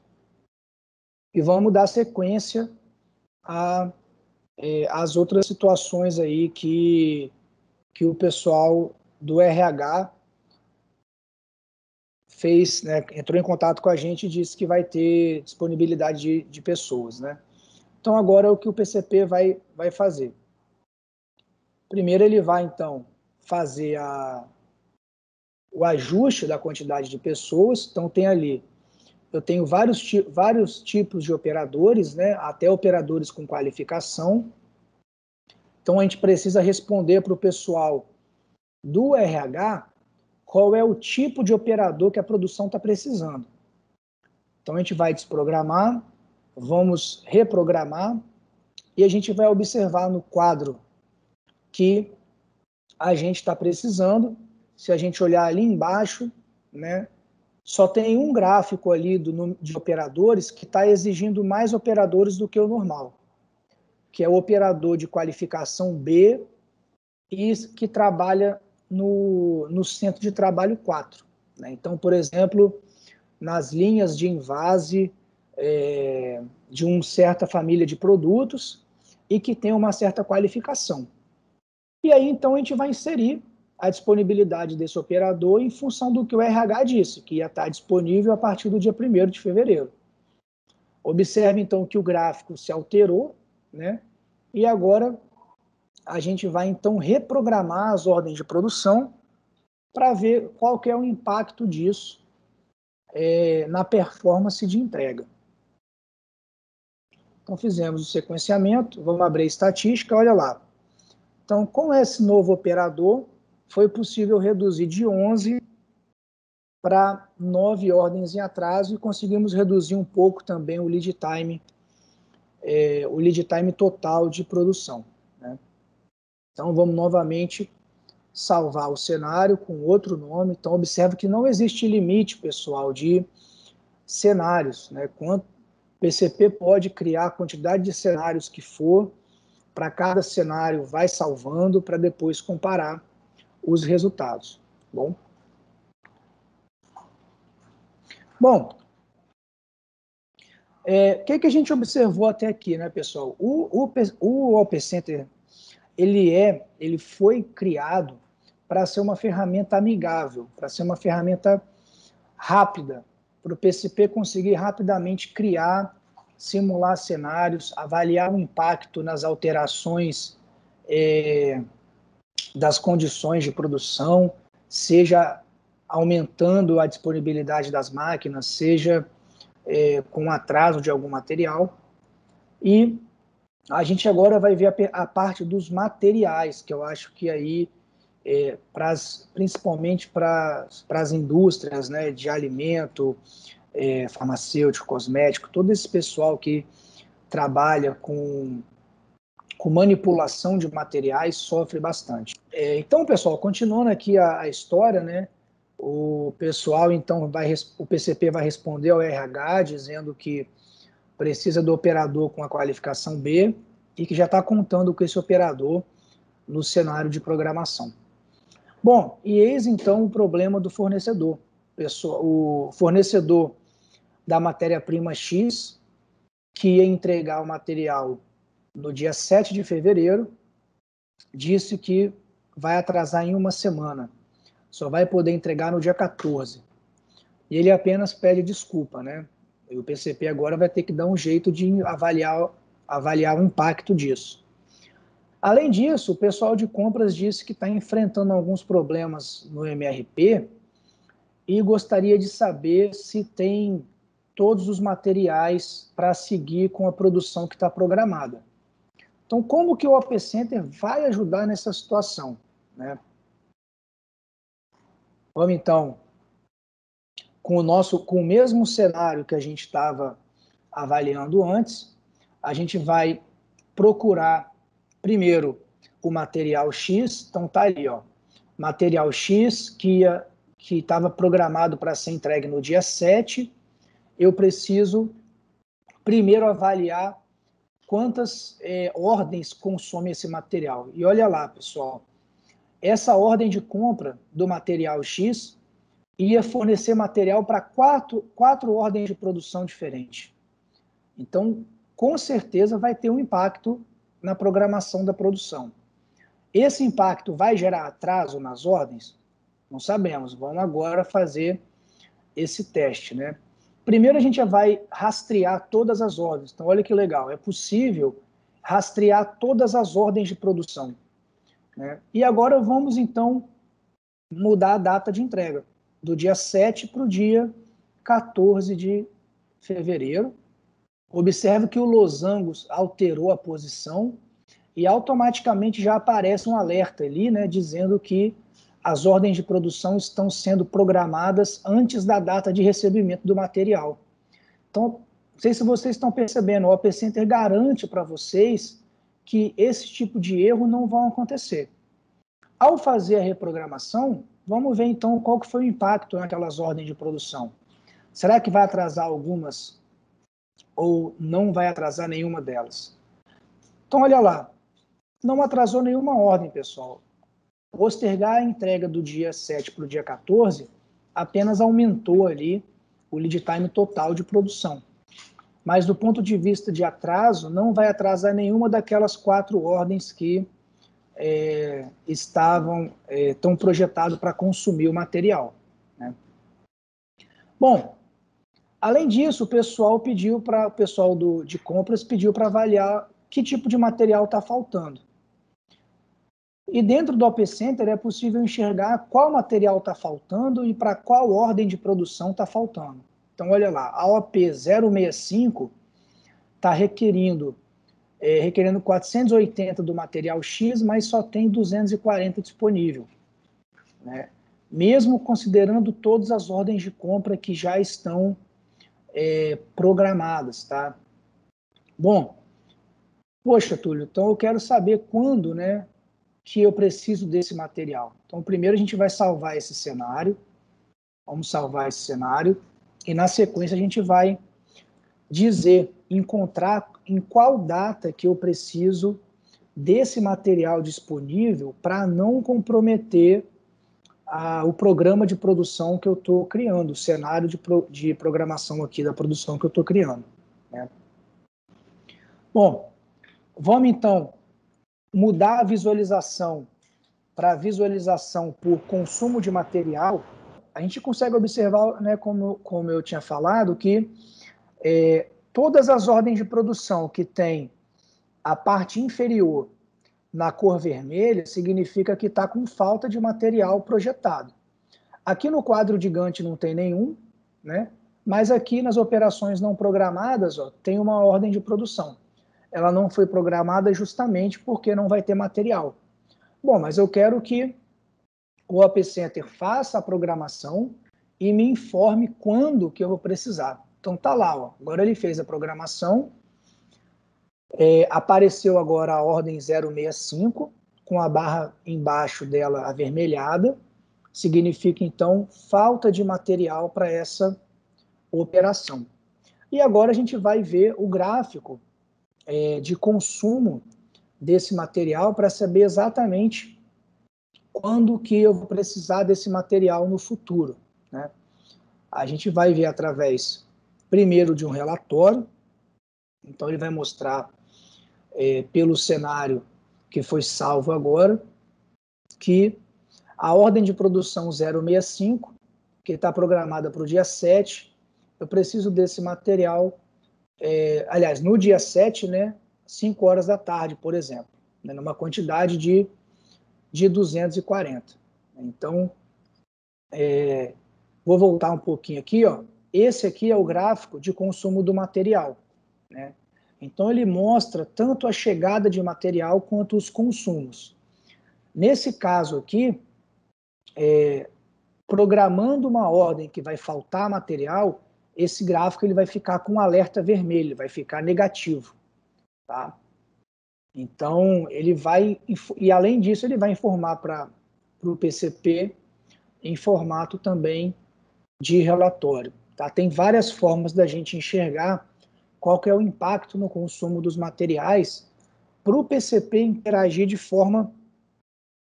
e vamos dar sequência às outras situações aí que o pessoal do RH fez, né, entrou em contato com a gente e disse que vai ter disponibilidade de pessoas, né? Então agora o que o PCP vai fazer? Primeiro ele vai então fazer o ajuste da quantidade de pessoas, então tem ali, eu tenho vários tipos de operadores, né, até operadores com qualificação, então a gente precisa responder para o pessoal do RH qual é o tipo de operador que a produção está precisando. Então a gente vai desprogramar, vamos reprogramar e a gente vai observar no quadro que a gente está precisando. Se a gente olhar ali embaixo, né, só tem um gráfico ali de operadores que está exigindo mais operadores do que o normal, que é o operador de qualificação B e que trabalha no centro de trabalho 4. Né? Então, por exemplo, nas linhas de envase de uma certa família de produtos e que tem uma certa qualificação. E aí, então, a gente vai inserir a disponibilidade desse operador em função do que o RH disse, que ia estar disponível a partir do dia 1º de fevereiro. Observe, então, que o gráfico se alterou, né? E agora a gente vai, então, reprogramar as ordens de produção para ver qual que é o impacto disso na performance de entrega. Então, fizemos o sequenciamento, vamos abrir a estatística, olha lá. Então, com esse novo operador, foi possível reduzir de 11 para 9 ordens em atraso e conseguimos reduzir um pouco também o lead time total de produção. Né? Então, vamos novamente salvar o cenário com outro nome. Então, observe que não existe limite, pessoal, de cenários. Né? Quanto o PCP pode criar a quantidade de cenários que for, para cada cenário vai salvando para depois comparar os resultados. Bom, o que a gente observou até aqui, né, pessoal? O OP Center, ele foi criado para ser uma ferramenta amigável, para ser uma ferramenta rápida, para o PCP conseguir rapidamente criar, simular cenários, avaliar o impacto nas alterações das condições de produção, seja aumentando a disponibilidade das máquinas, seja com atraso de algum material. E a gente agora vai ver a parte dos materiais, que eu acho que aí principalmente para as indústrias, né, de alimento, farmacêutico, cosmético, todo esse pessoal que trabalha com manipulação de materiais sofre bastante. Então, pessoal, continuando aqui a história, né, o pessoal, então, o PCP vai responder ao RH dizendo que precisa do operador com a qualificação B e que já está contando com esse operador no cenário de programação. Bom, e eis então o problema do fornecedor. O fornecedor da matéria-prima X, que ia entregar o material no dia 7 de fevereiro, disse que vai atrasar em uma semana, só vai poder entregar no dia 14. E ele apenas pede desculpa, né? E o PCP agora vai ter que dar um jeito de avaliar o impacto disso. Além disso, o pessoal de compras disse que está enfrentando alguns problemas no MRP e gostaria de saber se tem todos os materiais para seguir com a produção que está programada. Então, como que o OP Center vai ajudar nessa situação, né? Vamos, então, com o mesmo cenário que a gente estava avaliando antes, a gente vai procurar primeiro o material X, então tá ali, ó, material X que estava programado para ser entregue no dia 7, eu preciso primeiro avaliar quantas ordens consome esse material. E olha lá, pessoal, essa ordem de compra do material X ia fornecer material para quatro ordens de produção diferentes. Então, com certeza vai ter um impacto na programação da produção. Esse impacto vai gerar atraso nas ordens? Não sabemos. Vamos agora fazer esse teste, né? Primeiro a gente vai rastrear todas as ordens. Então, olha que legal. É possível rastrear todas as ordens de produção, né? E agora vamos, então, mudar a data de entrega do dia 7 para o dia 14 de fevereiro. Observe que o losangos alterou a posição e automaticamente já aparece um alerta ali, né, dizendo que as ordens de produção estão sendo programadas antes da data de recebimento do material. Então, não sei se vocês estão percebendo, o OP Center garante para vocês que esse tipo de erro não vai acontecer. Ao fazer a reprogramação, vamos ver então qual que foi o impacto naquelas ordens de produção. Será que vai atrasar algumas ou não vai atrasar nenhuma delas? Então, olha lá, não atrasou nenhuma ordem, pessoal. Postergar a entrega do dia 7 para o dia 14 apenas aumentou ali o lead time total de produção. Mas do ponto de vista de atraso, não vai atrasar nenhuma daquelas 4 ordens que estão projetadas para consumir o material, né? Bom, além disso, o pessoal de compras pediu para avaliar que tipo de material está faltando. E dentro do OP Center é possível enxergar qual material está faltando e para qual ordem de produção está faltando. Então, olha lá, a OP 065 está requerendo 480 do material X, mas só tem 240 disponível, né? Mesmo considerando todas as ordens de compra que já estão programadas, tá? Bom, poxa, Túlio, então eu quero saber quando, né, que eu preciso desse material. Então, primeiro a gente vai salvar esse cenário, vamos salvar esse cenário, e na sequência a gente vai encontrar em qual data que eu preciso desse material disponível para não comprometer o programa de produção que eu estou criando, o cenário de programação aqui da produção que eu estou criando, né? Bom, vamos então mudar a visualização para visualização por consumo de material. A gente consegue observar, né, como eu tinha falado, que todas as ordens de produção que tem a parte inferior na cor vermelha significa que está com falta de material projetado. Aqui no quadro de Gantt não tem nenhum, né? Mas aqui nas operações não programadas, ó, tem uma ordem de produção. Ela não foi programada justamente porque não vai ter material. Bom, mas eu quero que o Op Center faça a programação e me informe quando que eu vou precisar. Então tá lá, ó. Agora ele fez a programação, apareceu agora a ordem 065, com a barra embaixo dela avermelhada, significa então falta de material para essa operação. E agora a gente vai ver o gráfico de consumo desse material para saber exatamente quando que eu vou precisar desse material no futuro, né? A gente vai ver através, primeiro, de um relatório. Então ele vai mostrar pelo cenário que foi salvo agora, que a ordem de produção 065, que está programada para o dia 7, eu preciso desse material, aliás, no dia 7, né, 5 horas da tarde, por exemplo, né, numa quantidade de 240. Então, vou voltar um pouquinho aqui, ó. Esse aqui é o gráfico de consumo do material, né? Então ele mostra tanto a chegada de material quanto os consumos. Nesse caso aqui, programando uma ordem que vai faltar material, esse gráfico ele vai ficar com um alerta vermelho, vai ficar negativo, tá? Então ele vai, e além disso ele vai informar para o PCP em formato também de relatório, tá? Tem várias formas da gente enxergar qual que é o impacto no consumo dos materiais para o PCP interagir de forma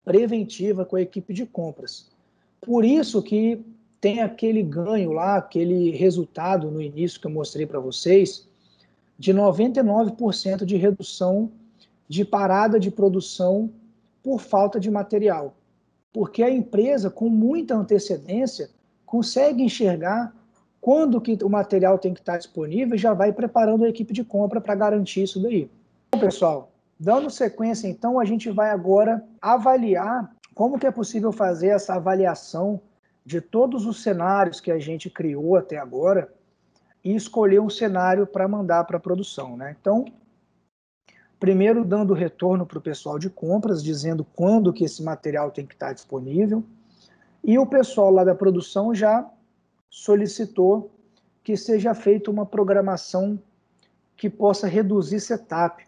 preventiva com a equipe de compras. Por isso que tem aquele ganho lá, aquele resultado no início que eu mostrei para vocês, de 99% de redução de parada de produção por falta de material. Porque a empresa, com muita antecedência, consegue enxergar quando que o material tem que estar disponível e já vai preparando a equipe de compra para garantir isso daí. Bom, pessoal, dando sequência, então, a gente vai agora avaliar como que é possível fazer essa avaliação de todos os cenários que a gente criou até agora e escolher um cenário para mandar para a produção, né? Então, primeiro dando retorno para o pessoal de compras, dizendo quando que esse material tem que estar disponível, e o pessoal lá da produção já solicitou que seja feita uma programação que possa reduzir setup,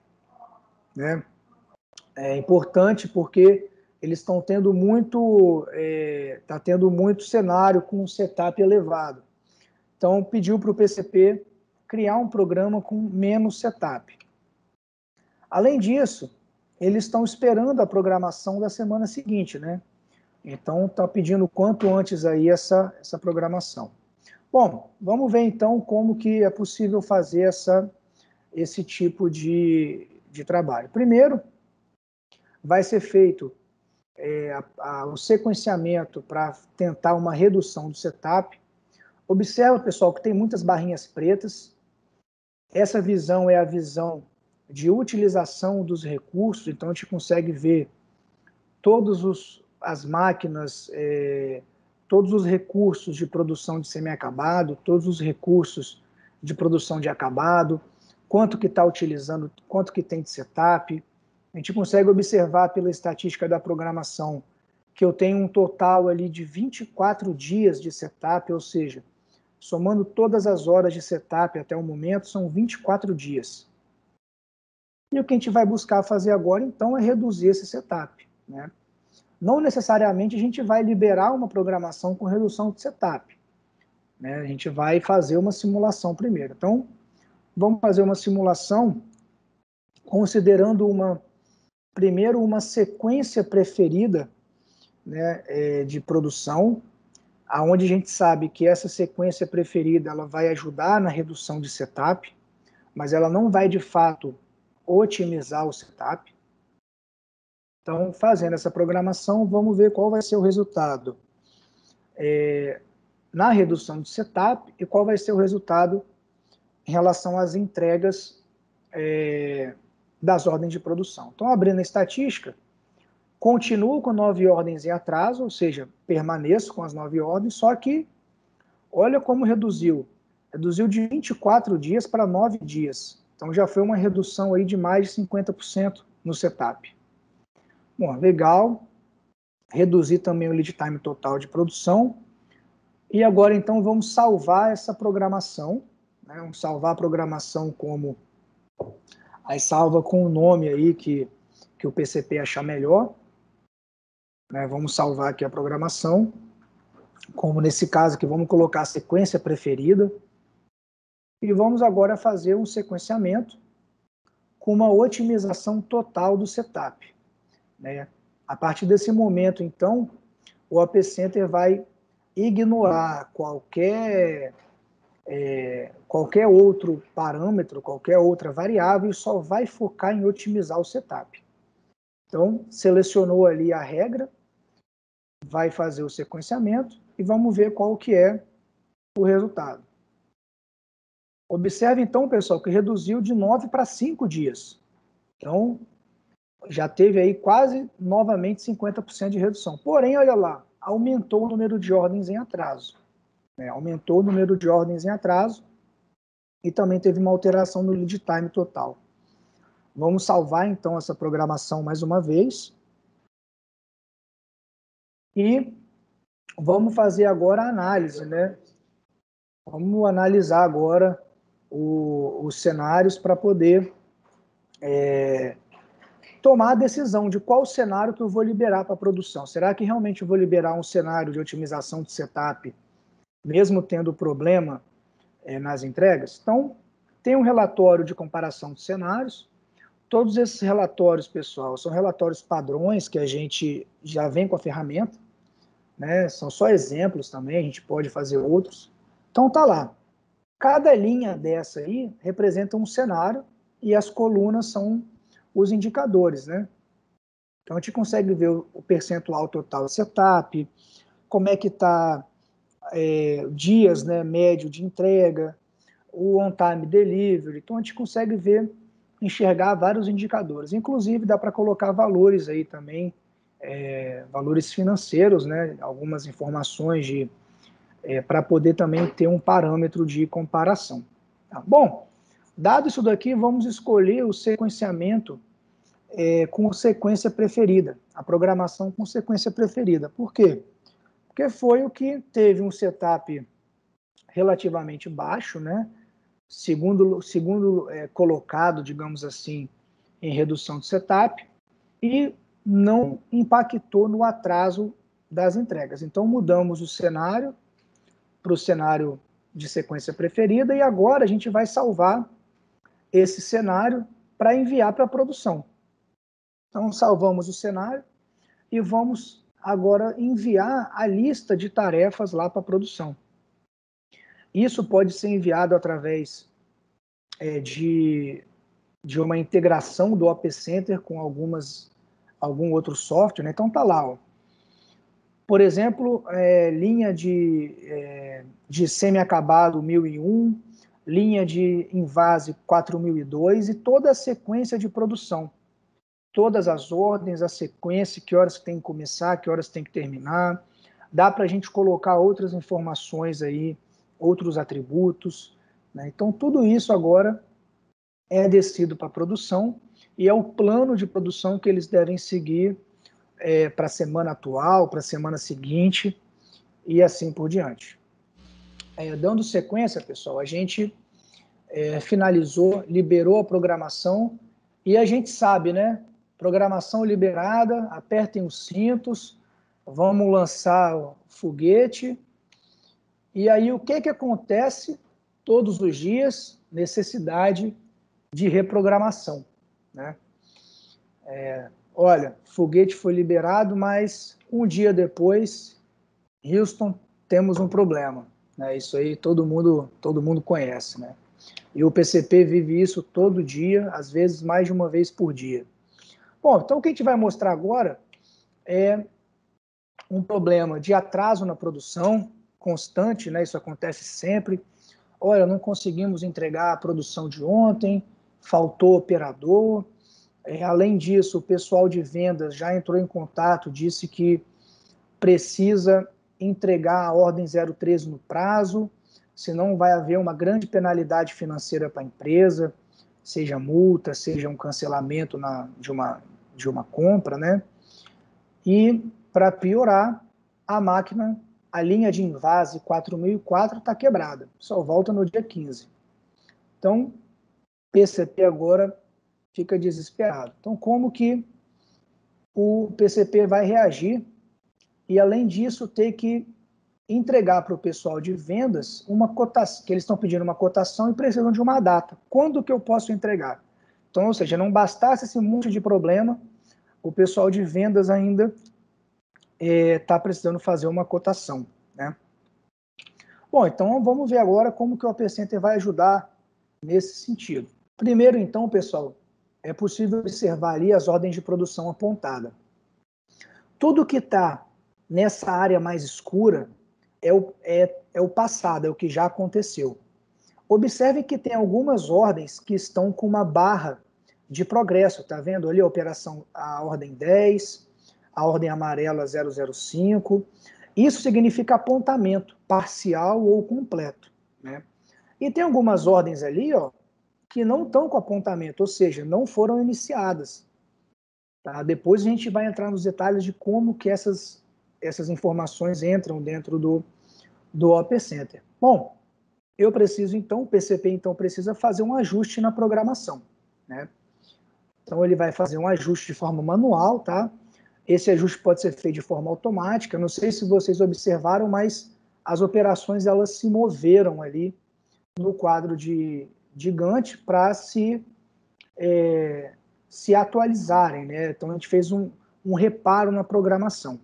né? É importante porque eles estão tendo muito cenário com setup elevado. Então pediu para o PCP criar um programa com menos setup. Além disso, eles estão esperando a programação da semana seguinte, né? Então está pedindo o quanto antes aí essa programação. Bom, vamos ver então como que é possível fazer esse tipo de trabalho. Primeiro, vai ser feito o sequenciamento para tentar uma redução do setup. Observa, pessoal, que tem muitas barrinhas pretas. Essa visão é a visão de utilização dos recursos, então a gente consegue ver todas as máquinas, todos os recursos de produção de semi-acabado, todos os recursos de produção de acabado, quanto que está utilizando, quanto que tem de setup. A gente consegue observar pela estatística da programação que eu tenho um total ali de 24 dias de setup, ou seja, somando todas as horas de setup até o momento, são 24 dias. E o que a gente vai buscar fazer agora, então, é reduzir esse setup, né? Não necessariamente a gente vai liberar uma programação com redução de setup, né? A gente vai fazer uma simulação primeiro. Então, vamos fazer uma simulação considerando primeiro uma sequência preferida, né, de produção, aonde a gente sabe que essa sequência preferida ela vai ajudar na redução de setup, mas ela não vai de fato otimizar o setup. Então, fazendo essa programação, vamos ver qual vai ser o resultado na redução de setup e qual vai ser o resultado em relação às entregas das ordens de produção. Então, abrindo a estatística, continuo com 9 ordens em atraso, ou seja, permaneço com as 9 ordens, só que olha como reduziu. Reduziu de 24 dias para 9 dias. Então já foi uma redução aí de mais de 50% no setup. Bom, legal. reduzir também o lead time total de produção. E agora, então, vamos salvar essa programação, né? Vamos salvar a programação como... Aí salva com o nome aí que o PCP achar melhor, né? Vamos salvar aqui a programação, como nesse caso aqui, vamos colocar a sequência preferida, e vamos agora fazer um sequenciamento com uma otimização total do setup, né? A partir desse momento, então, o App Center vai ignorar qualquer outro parâmetro, qualquer outra variável, e só vai focar em otimizar o setup. Então, selecionou ali a regra, vai fazer o sequenciamento e vamos ver qual que é o resultado. Observe então, pessoal, que reduziu de 9 para 5 dias. Então, já teve aí quase novamente 50% de redução. Porém, olha lá, aumentou o número de ordens em atraso. Aumentou o número de ordens em atraso e também teve uma alteração no lead time total. Vamos salvar então essa programação mais uma vez. E vamos fazer agora a análise, né? Vamos analisar agora os cenários para poder tomar a decisão de qual cenário que eu vou liberar para a produção. Será que realmente eu vou liberar um cenário de otimização de setup, mesmo tendo problema nas entregas? Então, tem um relatório de comparação de cenários. Todos esses relatórios, pessoal, são relatórios padrões que a gente já vem com a ferramenta, né? São só exemplos também, a gente pode fazer outros. Então, tá lá. Cada linha dessa aí representa um cenário e as colunas são os indicadores, né? Então, a gente consegue ver o percentual total de setup, como é que está dias, né, médio de entrega, o on-time delivery. Então, a gente consegue ver, enxergar vários indicadores. Inclusive, dá para colocar valores aí também, valores financeiros, né, algumas informações para poder também ter um parâmetro de comparação. Tá? Bom, dado isso daqui, vamos escolher o sequenciamento com sequência preferida, a programação com sequência preferida. Por quê? Porque foi o que teve um setup relativamente baixo, né? Segundo colocado, digamos assim, em redução de setup, e não impactou no atraso das entregas. Então, mudamos o cenário para o cenário de sequência preferida, e agora a gente vai salvar esse cenário para enviar para a produção. Então, salvamos o cenário e vamos agora enviar a lista de tarefas lá para a produção. Isso pode ser enviado através de uma integração do App Center com algum outro software, né? Então, tá lá, ó. Por exemplo, linha de semi-acabado 1001, linha de invase 4002 e toda a sequência de produção. Todas as ordens, a sequência, que horas tem que começar, que horas tem que terminar. Dá para a gente colocar outras informações aí, outros atributos, né? Então, tudo isso agora é descido para a produção e é o plano de produção que eles devem seguir para a semana atual, para a semana seguinte e assim por diante. Dando sequência, pessoal, a gente finalizou, liberou a programação e a gente sabe, né? Programação liberada, apertem os cintos, vamos lançar o foguete. E aí o que acontece todos os dias? Necessidade de reprogramação, né? Olha, foguete foi liberado, mas um dia depois, Houston, temos um problema, né? Isso aí todo mundo conhece, né? E o PCP vive isso todo dia, às vezes mais de uma vez por dia. Bom, então o que a gente vai mostrar agora é um problema de atraso na produção constante, né? Isso acontece sempre. Olha, não conseguimos entregar a produção de ontem, faltou operador. Além disso, o pessoal de vendas já entrou em contato, disse que precisa entregar a ordem 013 no prazo, senão vai haver uma grande penalidade financeira para a empresa, seja multa, seja um cancelamento de uma compra, né? E para piorar, a máquina, a linha de invase 4004 está quebrada, só volta no dia 15. Então, PCP agora fica desesperado. Então, como que o PCP vai reagir e, além disso, ter que entregar para o pessoal de vendas uma cotação, que eles estão pedindo uma cotação e precisam de uma data. Quando que eu posso entregar? Então, ou seja, não bastasse esse monte de problema, o pessoal de vendas ainda está precisando fazer uma cotação, né? Bom, então vamos ver agora como que o AP Center vai ajudar nesse sentido. Primeiro, então, pessoal, é possível observar ali as ordens de produção apontadas. Tudo que está nessa área mais escura é o passado, é o que já aconteceu. Observe que tem algumas ordens que estão com uma barra de progresso, tá vendo ali a ordem 10, a ordem amarela 005, isso significa apontamento parcial ou completo, né? E tem algumas ordens ali, ó, que não estão com apontamento, ou seja, não foram iniciadas. Tá? Depois a gente vai entrar nos detalhes de como que essas informações entram dentro do OP Center. Bom, eu preciso então, o PCP então precisa fazer um ajuste na programação, né? Então ele vai fazer um ajuste de forma manual, tá? Esse ajuste pode ser feito de forma automática. Não sei se vocês observaram, mas as operações elas se moveram ali no quadro de Gantt para se atualizarem, né? Então a gente fez um reparo na programação.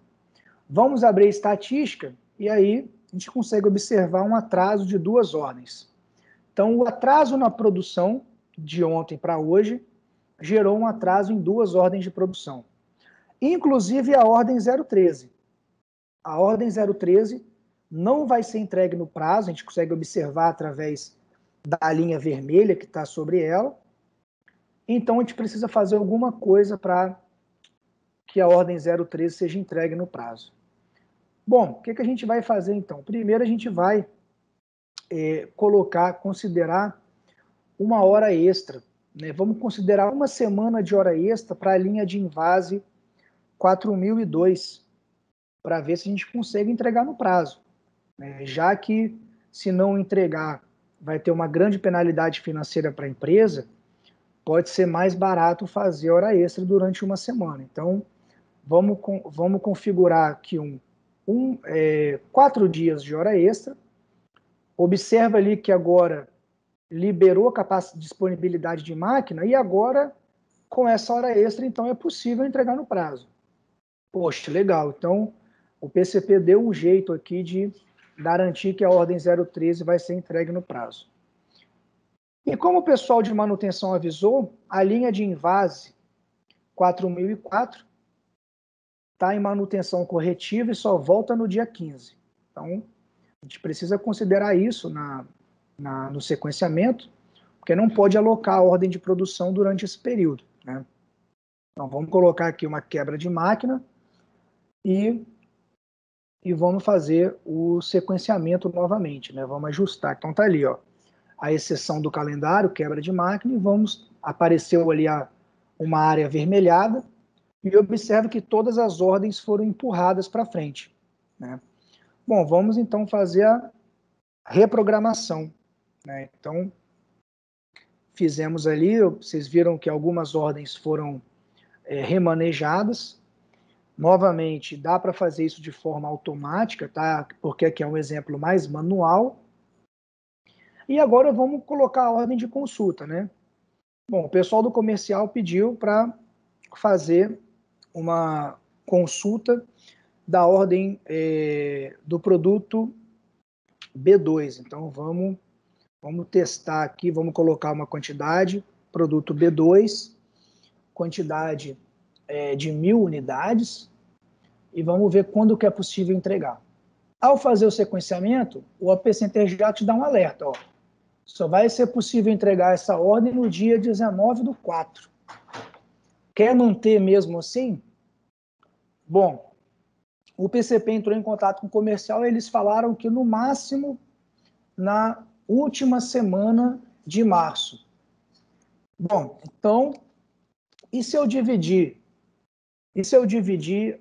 Vamos abrir a estatística e aí a gente consegue observar um atraso de 2 ordens. Então o atraso na produção de ontem para hoje gerou um atraso em 2 ordens de produção. Inclusive a ordem 013. A ordem 013 não vai ser entregue no prazo, a gente consegue observar através da linha vermelha que está sobre ela. Então a gente precisa fazer alguma coisa para que a ordem 013 seja entregue no prazo. Bom, o que a gente vai fazer então? Primeiro a gente vai considerar uma hora extra, né? Vamos considerar uma semana de hora extra para a linha de invase 4002, para ver se a gente consegue entregar no prazo, né? Já que se não entregar vai ter uma grande penalidade financeira para a empresa, pode ser mais barato fazer hora extra durante uma semana. Então, vamos configurar aqui 4 dias de hora extra. Observa ali que agora liberou a disponibilidade de máquina e agora, com essa hora extra, então é possível entregar no prazo. Poxa, legal. Então, o PCP deu um jeito aqui de garantir que a ordem 013 vai ser entregue no prazo. E como o pessoal de manutenção avisou, a linha de invase 4004 está em manutenção corretiva e só volta no dia 15. Então, a gente precisa considerar isso no sequenciamento, porque não pode alocar a ordem de produção durante esse período, né? Então, vamos colocar aqui uma quebra de máquina e vamos fazer o sequenciamento novamente, né? Vamos ajustar. Então, tá ali, ó, a exceção do calendário, quebra de máquina, e apareceu ali uma área avermelhada, e observe que todas as ordens foram empurradas para frente, né? Bom, vamos então fazer a reprogramação, né? Então, fizemos ali, vocês viram que algumas ordens foram remanejadas. Novamente, dá para fazer isso de forma automática, tá? Porque aqui é um exemplo mais manual. E agora vamos colocar a ordem de consulta, né? Bom, o pessoal do comercial pediu para fazer uma consulta da ordem do produto B2. Então, vamos testar aqui, vamos colocar uma quantidade, produto B2, quantidade de 1.000 unidades, e vamos ver quando que é possível entregar. Ao fazer o sequenciamento, o AP Center já te dá um alerta, ó. Só vai ser possível entregar essa ordem no dia 19/4. Quer manter mesmo assim? Bom, o PCP entrou em contato com o comercial e eles falaram que no máximo na última semana de março. Bom, então, e se eu dividir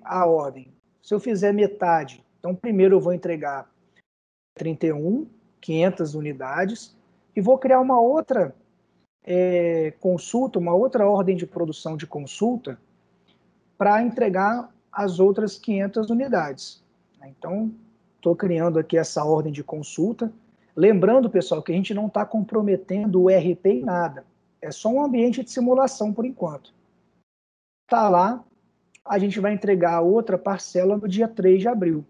a ordem? Se eu fizer metade, então primeiro eu vou entregar 31, 500 unidades, e vou criar uma outra consulta, uma outra ordem de produção de consulta para entregar as outras 500 unidades. Então, estou criando aqui essa ordem de consulta. Lembrando, pessoal, que a gente não está comprometendo o RP em nada. É só um ambiente de simulação por enquanto. Está lá, a gente vai entregar a outra parcela no dia 3 de abril.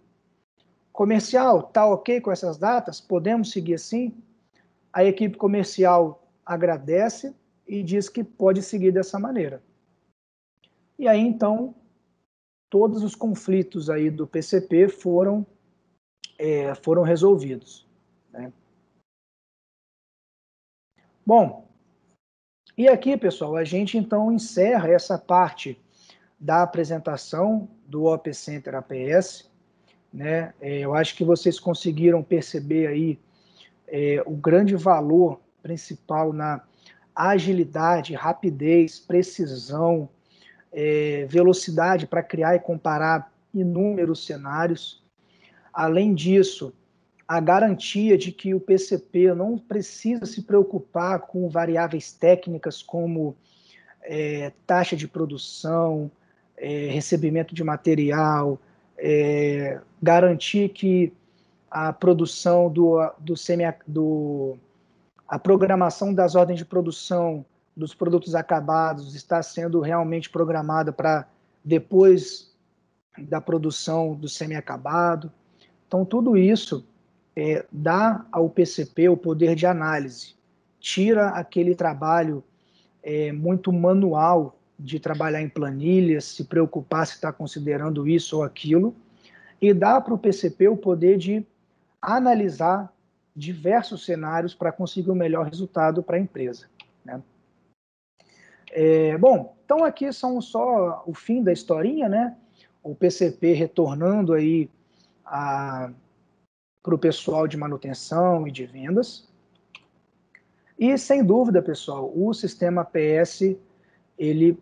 Comercial, está ok com essas datas? Podemos seguir assim? A equipe comercial agradece e diz que pode seguir dessa maneira. E aí, então, todos os conflitos aí do PCP foram resolvidos, né? Bom, e aqui, pessoal, a gente então encerra essa parte da apresentação do OP Center APS, né? Eu acho que vocês conseguiram perceber aí o grande valor principal na agilidade, rapidez, precisão, velocidade para criar e comparar inúmeros cenários. Além disso, a garantia de que o PCP não precisa se preocupar com variáveis técnicas como taxa de produção, recebimento de material, garantir que a produção a programação das ordens de produção dos produtos acabados está sendo realmente programada para depois da produção do semi-acabado. Então, tudo isso dá ao PCP o poder de análise, tira aquele trabalho muito manual de trabalhar em planilhas, se preocupar se está considerando isso ou aquilo, e dá para o PCP o poder de analisar diversos cenários para conseguir o melhor resultado para a empresa, né? Bom, então aqui são só o fim da historinha, né? O PCP retornando aí para o pessoal de manutenção e de vendas. E, sem dúvida, pessoal, o sistema PS, ele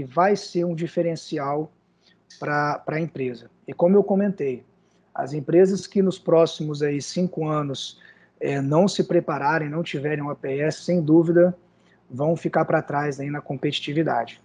vai ser um diferencial para a empresa. E como eu comentei, as empresas que nos próximos 5 anos não se prepararem, não tiverem um APS, sem dúvida, vão ficar para trás aí na competitividade.